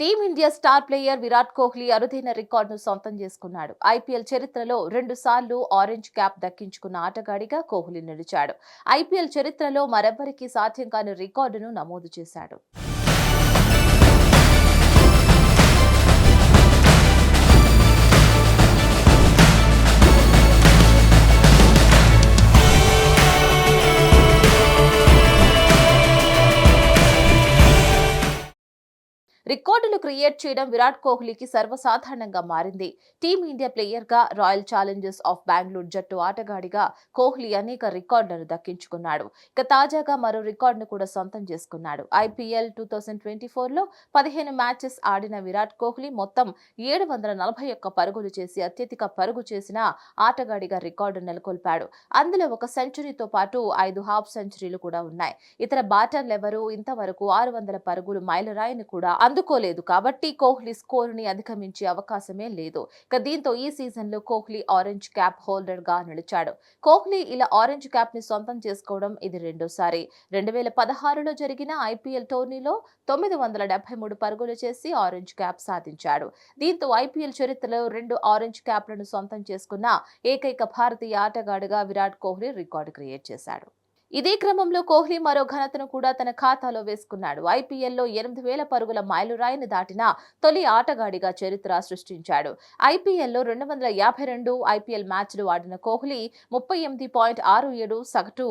Team India star player Virat Kohli అరుదైన రికార్డును సొంతం చేసుకున్నాడు. ఐపీఎల్ చరిత్రలో 2 సార్లు ఆరెంజ్ క్యాప్ దక్కించుకున్న ఆటగాడిగా కోహ్లీ నిలిచాడు. ఐపీఎల్ చరిత్రలో మరెవ్వరికీ సాధ్యం కాని రికార్డును నమోదు చేశాడు. రికార్డులు క్రియేట్ చేయడం విరాట్ కోహ్లీకి సర్వసాధారణంగా మారింది. టీమిండియా ప్లేయర్గా, రాయల్ ఛాలెంజర్స్ ఆఫ్ బెంగళూరు జట్టు ఆటగాడిగా కోహ్లీ అనేక రికార్డులను దక్కించుకున్నాడు. ఇక తాజాగా మరో రికార్డును కూడా సొంతం చేసుకున్నాడు. ఐపీఎల్ 2024లో 15 మ్యాచెస్ ఆడిన విరాట్ కోహ్లీ మొత్తం 741 పరుగులు చేసి అత్యధిక పరుగు చేసిన ఆటగాడిగా రికార్డు నెలకొల్పాడు. అందులో ఒక సెంచరీతో పాటు 5 హాఫ్ సెంచరీలు కూడా ఉన్నాయి. ఇతర బ్యాటర్లెవరూ ఇంతవరకు 600 పరుగులు మైలురాయిని కూడా అందుకోలేదు. కాబట్టి కోహ్లీ స్కోరుని అధిగమించే అవకాశమే లేదు. దీంతో ఈ సీజన్లో కోహ్లీ ఆరెంజ్ క్యాప్ హోల్డర్ గా నిలిచాడు. కోహ్లీ ఇలా ఆరెంజ్ క్యాప్ ని సొంతం చేసుకోవడం ఇది రెండోసారి. 2016లో జరిగిన ఐపీఎల్ టోర్నీలో 973 పరుగులు చేసి ఆరెంజ్ క్యాప్ సాధించాడు. దీంతో ఐపీఎల్ చరిత్రలో 2 ఆరెంజ్ క్యాప్లను సొంతం చేసుకున్న ఏకైక భారతీయ ఆటగాడిగా విరాట్ కోహ్లీ రికార్డు క్రియేట్ చేశాడు. ఇదే క్రమంలో కోహ్లీ మరో ఘనతను కూడా తన ఖాతాలో వేసుకున్నాడు. ఐపీఎల్లో 8,000 పరుగుల మైలురాయిని దాటిన తొలి ఆటగాడిగా చరిత్ర సృష్టించాడు. ఐపీఎల్లో 252 ఐపీఎల్ మ్యాచ్లు ఆడిన కోహ్లీ 38.67 సగటు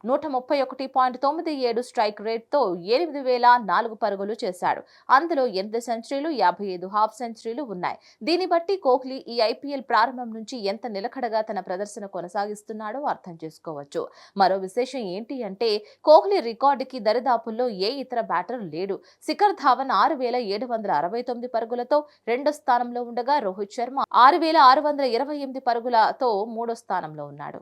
131.97 స్ట్రైక్ రేట్తో 8,004 పరుగులు చేశాడు. అందులో 8 సెంచరీలు, 55 హాఫ్ సెంచరీలు ఉన్నాయి. దీన్ని బట్టి కోహ్లీ ఈ ఐపీఎల్ ప్రారంభం నుంచి ఎంత నిలకడగా తన ప్రదర్శన కొనసాగిస్తున్నాడో అర్థం చేసుకోవచ్చు. మరో విశేషం ఏంటి అంటే కోహ్లీ రికార్డుకి దరిదాపుల్లో ఏ ఇతర బ్యాటర్ లేడు. శిఖర్ ధావన్ 6,769 పరుగులతో రెండో స్థానంలో ఉండగా రోహిత్ శర్మ 6,628 పరుగులతో మూడో స్థానంలో ఉన్నాడు.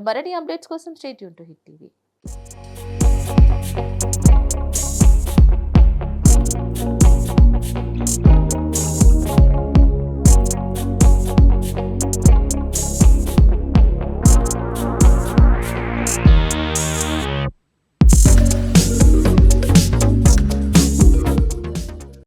మరిన్ని అప్డేట్స్ కోసం stay tune to hit TV.